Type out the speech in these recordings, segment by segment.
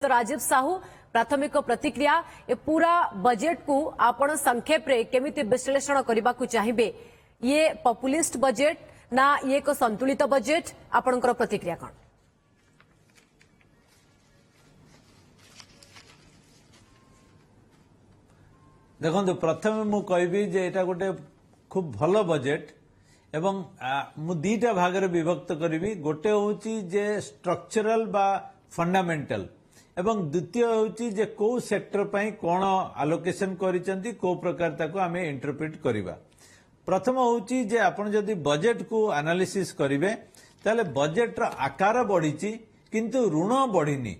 तो राजीव साहू प्राथमिक प्रतिक्रिया ए पूरा बजेट को आपण संक्षेप रे केमिति विश्लेषण करबा को चाहिबे ये पॉपुलिस्ट बजेट ना ये एक संतुलित बजेट आपनकर प्रतिक्रिया कोन देखो प्रथम मु कहबी जे एटा गोटे खूब भलो बजेट एवं मु दीटा भाग रे विभक्त करबी गोटे होची जे स्ट्रक्चरल बा फंडामेंटल एवं द्वितीय होची जे को सेक्टर पई कोन आलोकेशन करिसेंती को प्रकार ताको आमे इंटरप्रेट करिबा। प्रथम होची जे आपण जदी बजेट को एनालिसिस करिवे ताले बजेट रो आकार बढ़ीची किंतु ऋण बढ़ीनी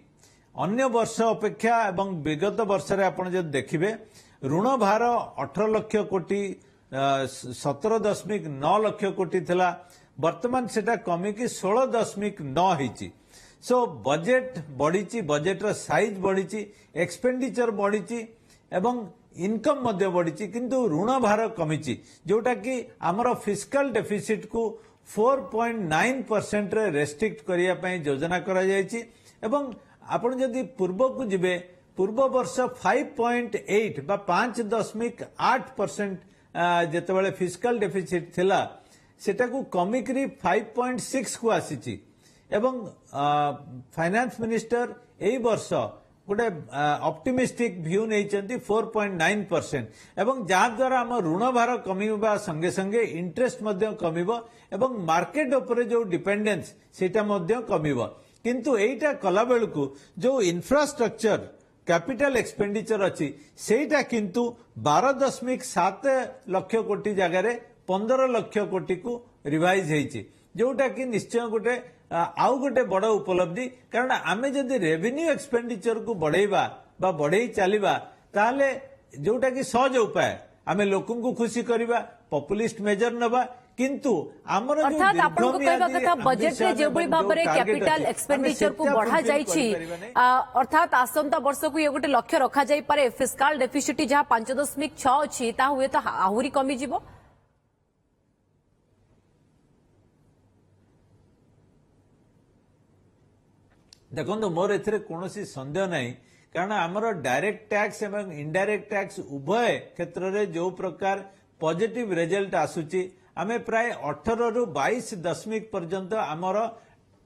अन्य वर्ष अपेक्षा एवं विगत वर्ष रे आपण जदी देखिबे ऋण भार 18 लाख कोटी 17.9 लाख कोटी थिला वर्तमान सेटा कमी की 16.9 होईची। सो बजेट बढ़ी बजेट रो साइज बढ़ी एक्सपेंडिचर बढ़ी एवं इनकम मध्य बढ़ी किंतु ऋण भार कमी जोटा कि आमर फिस्कल डेफिसिट को 4.9% रे रेस्ट्रिक्ट करिया पई योजना करा जायछि एवं आपण जदि पूर्व को जिबे पूर्व वर्ष 5.8 बा 5.8% जेतेबेले फिस्कल डेफिसिट थिला सेटा को कमी करी 5.6 को आसीछि एवं फाइनेंस मिनिस्टर एई वर्ष गोटे ऑप्टिमिस्टिक व्यू नहीं 4.9% एवं जहाँ द्वारा आम ऋण भार कमिबा संगे संगे इंटरेस्ट मध्य कमिबो एवं मार्केट उपरे जो डिपेंडेंस सेटा मध्य कमिबो किंतु एइटा कला बेलकु जो इंफ्रास्ट्रक्चर कैपिटल एक्सपेंडिचर अच्छी सेटा किंतु 12.7 लाख कोटी जगह 15 लाख कोटी को रिवाइज होईची जोटा कि निश्चय गोटे आउ गोटे बड़ उपलब्धि कारण आमे जदि रेवेन्यू एक्सपेंडिचर को बढ़ेबा बा बढ़ेई चलिबा ताले जोटा कि सहज उपाय आमे लोकन को खुशी करिबा पॉपुलिस्ट मेजर नबा किंतु हमर अर्थात आपन को कहबा कथा बजेट रे जेबोली भाबरे कैपिटल एक्सपेंडिचर को बढ़ा जाईछि अर्थात आसंता वर्ष को ये गोटे लक्ष्य रखा जाई पारे फिस्कल डेफिसिट जहां 5.6 अछि ता हुए तो आहुरी कमी जिवो। देखो मोर एथिरे कोनोसी संदेह नहीं कारण आमर डायरेक्ट टैक्स एवं इनडायरेक्ट टैक्स उभय क्षेत्र रे जो प्रकार पॉजिटिव रिजल्ट आसुची आमे प्राय 18 रु 22 दशमिक पर्यंत आमर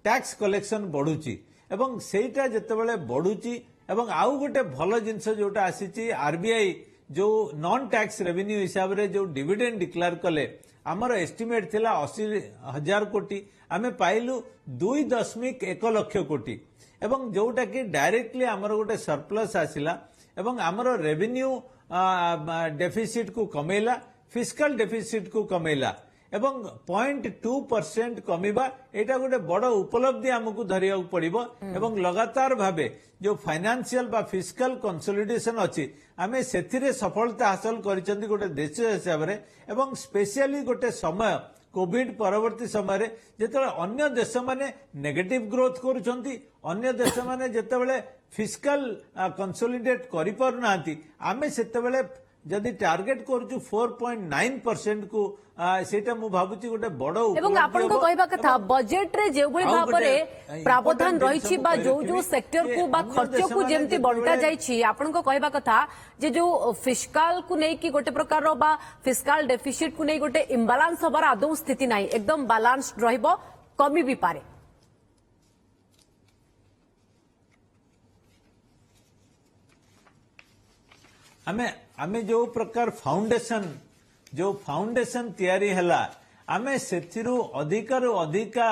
टैक्स कलेक्शन बढ़ुची एवं सेटा जेतेबेले बढ़ुची एवं आउ गोटे भलो जिंस जोटा आसीची आरबीआई जो नॉन टैक्स रेवेन्यू हिसाब रे जो डिविडेंड डिक्लेयर कले आमर एस्टिमेट थिला 80,000 कोटी आमे पाइलु 2.1 लाख कोटी एवं जोटा कि डायरेक्टली आमर गोटे सरप्लस आसिला एवं आमर रेवेन्यू डेफिसिट को कमेला फिस्कल डेफिसिट को कमेला एवं 0.2% कमिबा एटा गोटे बड़ उपलब्धि हमकु धरिया पड़िबो एवं लगातार भाबे जो फाइनेंशियल बा फिस्कल कंसोलिडेशन अछि आमे सेथिरे सफलता हासिल करिसंती गोटे देश हिसाब रे एवं स्पेशली गोटे समय कोविड परवर्ती समय जेतेबेले अन्य देश माने नेगेटिव ग्रोथ करूछंती अन्य देश माने जेतेबेले फिस्कल कंसोलिडेट करि पारु नांती आमे सेतेबेले जदि टार्गेट करूछु 4.9% को सेटा मु भाबुची गोटे बड़ एवं आपन को कहबा कथा बजेट रे जेबोली भाबरे प्रावधान रहिछि बा जो जो सेक्टर को बा खर्च को जेमति बंटा जाईछि आपन को कहबा कथा जे जो फिस्कल को नै कि गोटे प्रकार रो बा फिस्कल डेफिसिट को नै गोटे इम्बैलेंस होबार आदौ स्थिति नै एकदम बैलेंस्ड रहइबो कमी भी पारे। आमे जो प्रकार फाउंडेशन तैयारी हला आमे सेथिरु अधिकारु अधिका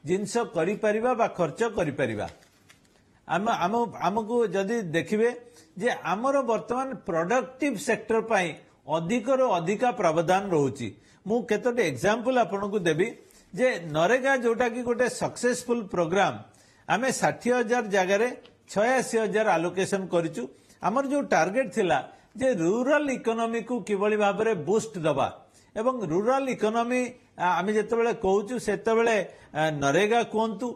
जिंस करि परिबा बा खर्च करि परिबा हमको जदि देखिबे जे हमर वर्तमान प्रोडक्टिव सेक्टर पई अधिकरु अधिका प्रावधान रहउची मु केतोटे एग्जांपल आपनको देबी जे नरेगा जोटा कि गोटे सक्सेसफुल प्रोग्राम आमे 60,000 जगह रे 86,000 आलोकेशन करिचु हमर जो टार्गेट थिला जे रूरल इकोनॉमी को किभली भाव में बूस्ट दबा एवं रूरल इकोनॉमी आमे जेतेबेले कहूचु सेतेबेले नरेगा कहंतु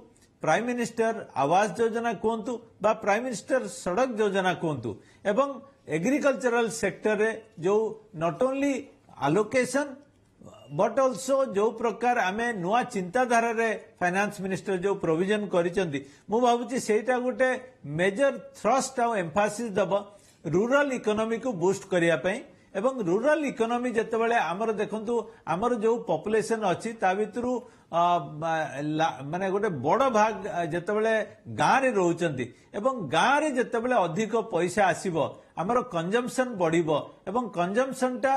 प्राइम मिनिस्टर आवास योजना कहंतु बा प्राइम मिनिस्टर सड़क योजना कहंतु एवं एग्रीकल्चरल सेक्टर रे जो not only allocation but also जो प्रकार आमे नुआ चिंताधारा रे फाइनेंस मिनिस्टर जो प्रोविजन करिसेंती मु भाबुची सेटा गोटे मेजर थ्रस्ट आ एम्फासिस दब रूरल इकोनॉमी को बूस्ट करिया पई एवं रूरल इकोनॉमी जेतेबेले आमर देखंतु आमर जो पॉपुलेशन अछि ता भितरु माने गोटे बड़ भाग जेतेबेले गाँ रे रहउचंती एवं गाँ रे जेतेबेले अधिक पैसा आसीबो आमर कंजम्पशन बढ़िबो एवं कंजम्पशन टा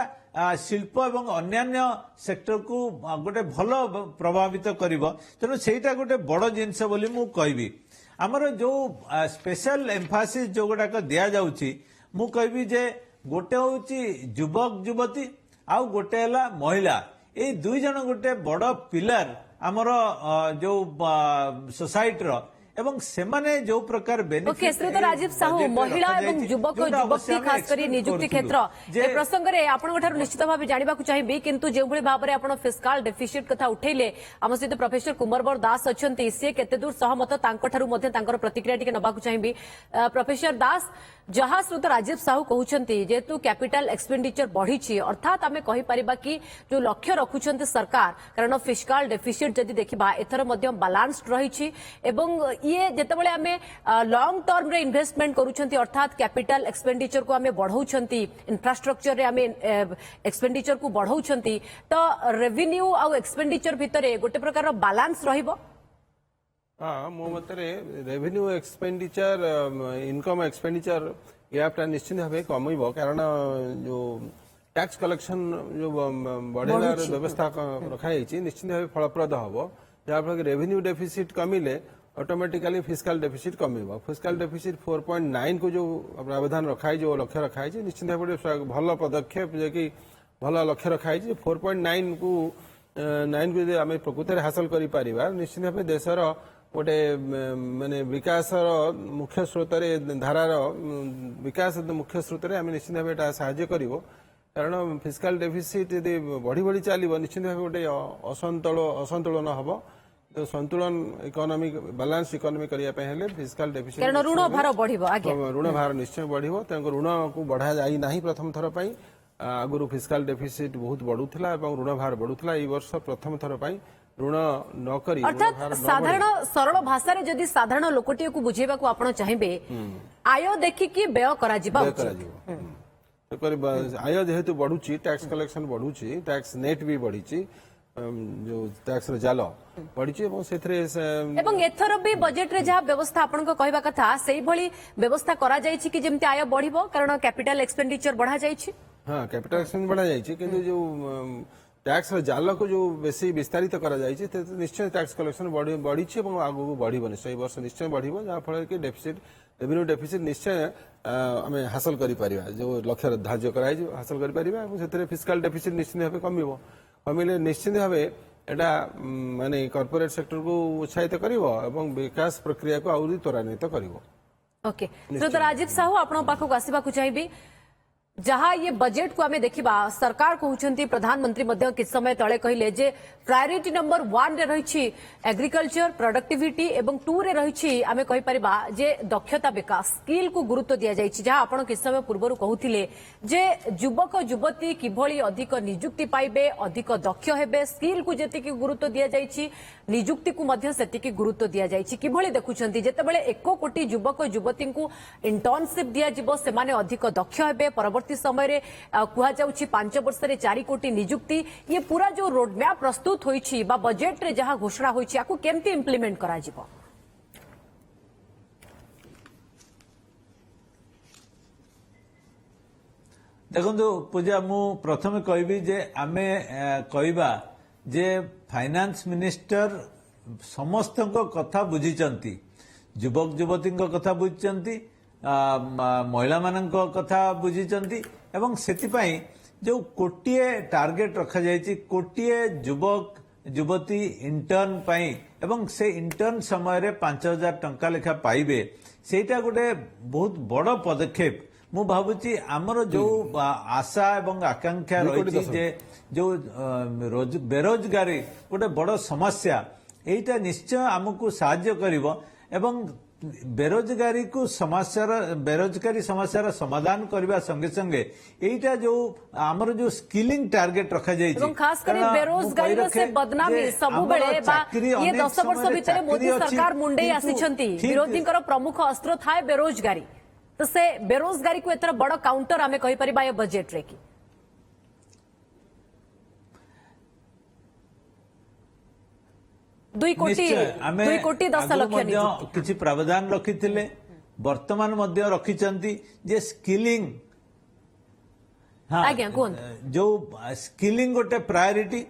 शिल्प एवं अन्यान्य सेक्टर को गोटे भल प्रभावित करिबो तेणु सेटा गोटे बड़ जिनस बोली मु कहबी आमर जो स्पेशल एम्फासिस जो गुडाक दिया जाउची मु कहबी जे गोटे होची युवक युवती आउ गोटे हला महिला ए दुई जन गोटे बड़ पिलर आमर जो सोसाइटी रो एवं सेमाने जो प्रकार ओके श्रीयुत राजीव साहू महिला एवं युवक युवती खास करी नियुक्ति क्षेत्र ए प्रसंग रे आपन ठार निश्चित भाव जानिबा को चाहिबी किंतु जे भली भाबरे आपण फिस्काल डेफिसिट कथा उठैले हम सहित प्रोफेसर कुमारवर दास अछंती से केते दूर सहमत तांको ठारू मध्ये तांकर प्रतिक्रिया टिके नबा को चाहिबी प्रोफेसर दास जहाँ श्रीयुत राजीव साहू कहउछंती जेतु कैपिटल एक्सपेंडिचर बढ़ी अर्थात आमे कहि परिबा कि जो लक्ष्य रखुछंती सरकार कारण फिस्काल डेफिसिट जदि देखिबा एथर मध्ये बैलेंस्ड रहिछि एवं ये जेतेबेले आमे लॉन्ग टर्म रे इन्वेस्टमेंट करूछंती अर्थात कैपिटल एक्सपेंडिचर को आमे बढ़ाउछंती इंफ्रास्ट्रक्चर रे आमे एक्सपेंडिचर को बढ़ाउछंती तो रेवेन्यू आ एक्सपेंडिचर भितरे गोटे प्रकार बैलेंस रहिबो हाँ मो मतरे रेवेन्यू एक्सपेंडिचर इनकम एक्सपेंडिचर गैपटा निश्चित भाव कमिब कारण जो टैक्स कलेक्शन जो बढ़ेगार व्यवस्था रखाई निश्चित भाव फलप्रद हम जहाँफल रेवेन्यू डेफिसिट कमिले ऑटोमेटिकली फिस्काल डेफिसिट कमिब फिस्काल डेफिसिट 4.9 को जो प्रावधान रखाई जो लक्ष्य रखाई निश्चित भाव भल पदक्षेप जे कि भल लक्ष्य रखाई 4.9 को 9 को आम प्रकृत हासिल कर निश्चित भाव देशर गोटे माने विकास मुख्य स्रोत धारार विकास मुख्य स्रोत आम निश्चित भाव साहाय्य कर कारण फिस्काल डेफिसिट यदि बढ़ी बढ़ी चलो निश्चित भाव गोटे असंतुलन हम तो संतुलन इकोनॉमिक बैलेंस इकोनॉमी करने फिस्काल डेफिसिट ऋण भार निश्चय बढ़ो तेणु ऋण को बढ़ा जाई नहीं प्रथम थर पर आगुरी फिस्काल डेफिसिट बहुत बढ़ुला ऋण भार बढ़ुला ये वर्ष प्रथम थर पर ऋण न करी अर्थात साधारण सरल भाषा रे जदि साधारण लोकटी को बुझेबा को आपण चाहिबे आय देखिकी व्यय करा जिबा आय जेहेतु बढ़ुची टैक्स कलेक्शन बढ़ुची टैक्स नेट भी बढ़ी जो टैक्स जाल बढ़ी एवं एथर भी बजेट रे जहाँ व्यवस्था आपण कहवा कथा से भली व्यवस्था करा जायछि कि जेमति आय बढ़िबो कारण कैपिटल एक्सपेंडिचर बढ़ा जायछि हाँ कैपिटल एक्सपेंडिचर बढ़ा जायछि किंतु जो टैक्स जाल को जो बेसी विस्तारित करा जायछि निश्चय टैक्स कलेक्शन बढ़ी आगू बढ़ निश्चय वर्ष निश्चय बढ़ जहाँफल कि डेफिसिट रेवेन्यू डेफिसिट निश्चय आम हासिल कर जो लक्ष्य धार्य कराई हासिल कर फिस्काल डेफिसिट निश्चित भाव कमिब कमिले निश्चित भाव एटा माने कॉर्पोरेट सेक्टर को उत्साहित करिवो एवं विकास प्रक्रिया को आउरी त्वरान्वित करिवो ओके श्रीयुत राजीव साहू आपण पाखक आसीबा को चाहिबी जहाँ ये बजेट को आमे देखिबा सरकार कहउछंती प्रधानमंत्री मध्य किछ समय तळे कहिले जे प्रायोरिटी नंबर 1 रे रहिछि एग्रीकल्चर प्रोडक्टिविटी एवं 2 रे रहिछि आमे कहि परिबा जे दक्षता विकास स्किल को गुरुत्व दिया जाइछि जहाँ आपण किछ समय पूर्व कहुथिले जे युवक युवती किभଳି अधिक नियुक्ति पाइबे अधिक दक्ष हेबे स्किल को जेतिकी गुरुत्व दिया जाइछि नियुक्ति को मध्य सेतिकी गुरुत्व दिया जाइछि किभଳି देखुछंती जेतेबेले 1 कोटी युवक युवती को इंटर्नशिप दिया जिवो सेमाने अधिक दक्ष हेबे परवर्ती समय रे कुहा जाउछि 5 वर्ष रे 4 कोटी नियुक्ति ये पूरा जो रोड मैप प्रस्तुत होइछि बा बजेट रे जहाँ घोषणा होइछि आकु केमती इम्प्लीमेंट करा जिवो देखो पूजा मु प्रथम कहबी जे आमे कहबा जे फाइनेंस मिनिस्टर समस्त कथा बुझीचंती युवक युवती कथा बुझीचंती महिला मान कथा बुझीचंती एवं सेतिपाई जो कोटिए टार्गेट रखा जायछि कोटिए युवक युवती इंटर्न पाई एवं से इंटर्न समय रे 5000 टंका लेखा पाइबे सेटा गोटे बहुत बड़ पदक्षेप मु भाबुची आमर जो आशा एवं आकांक्षा रही जे जो बेरोजगारी गोटे बड़ समस्या एटा निश्चय आमको साहाय्य करिवो एवं बेरोजगारी को बेरोजगारी समस्यार समाधान करने संगे संगे एटा जो आमर जो स्किलिंग टार्गेट रखा जाय ଏବଂ ଖାସ କରି ବେରୋଜଗାରୀର ସେ ବଦନାମୀ ସବୁବେଳେ ବା ଇଏ 10 ବର୍ଷ ଭିତରେ ମୋଦି ସରକାର ମୁଣ୍ଡେଇ ଆସିଛନ୍ତି ବିରୋଧୀଙ୍କର ପ୍ରମୁଖ ଅସ୍ତ୍ର ଥାଏ ବେରୋଜଗାରୀ ତ ସେ ବେରୋଜଗାରୀକୁ ଏଥର ବଡ କାଉଣ୍ଟର ଆମେ କହିପାରିବା ଏ ବଜେଟରେ କି 2 କୋଟି 10 ଲକ୍ଷ ନିଯୁକ୍ତି କିଛି प्रावधान रखिथिले वर्तमान मध्य रखिचंती जे स्किलिंग आज्ञा कोन जो स्किलिंग गोटे प्रायोरिटी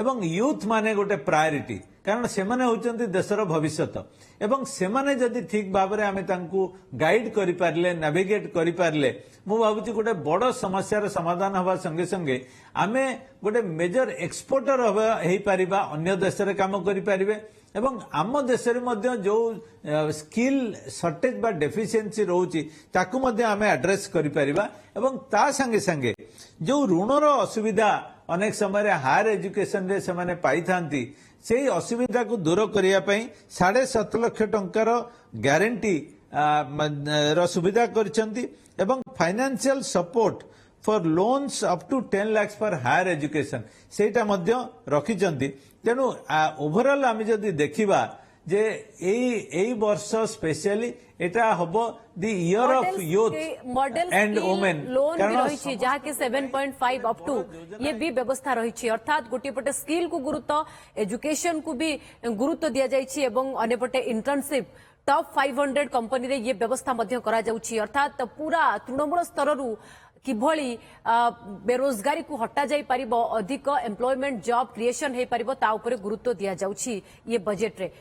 एवं यूथ माने गोटे प्रायोरिटी कारण सेमाने होचंती देशर भविष्यत एवं सेमाने जदि ठीक भाबरे आमे तांकू गाइड करि पारले नेविगेट करि पारले मु भाबुची गोटे बड़ समस्यार समाधान हवा संगे संगे आमे गोटे मेजर एक्सपोर्टर हेई पारिबा अन्य देशरे काम करि पारिबे एवं आम देश जो स्किल सर्टेज बा डेफिशिएंसी रोची ताकू मध्य आमे एड्रेस करि परिबा एवं ता संगे संगे जो ऋणर असुविधा अनेक समय हायर एजुकेशन रे से माने पाई थांती से असुविधा को दूर करिया पई 7.5 लाख टंकार ग्यारंटी रो सुविधा करछंती एवं financial support for loans up to 10 lakh for higher education सेटा मध्य रखिचंती तेणु ओवरऑल आम जदि देखिबा जे एई वर्ष स्पेशली एटा हबो the year of youth and women loan भी रही जहाँ के 7.5 अप टू ये भी व्यवस्था रही अर्थात गोटे पटे स्किल को गुरुत्व एजुकेशन को भी गुरुत्व दिया जाइछि एवं अन्य पटे इंटर्नशिप टॉप 500 कंपनी रे ये व्यवस्था मध्य करा जाउछि अर्थात पूरा तृणमूल स्तर रु किभली बेरोजगारी को हटा जाई परिबो अधिक एम्प्लॉयमेंट जॉब क्रिएशन हे परिबो ता ऊपर गुरुत्व दिया जाउछि ये बजेट रे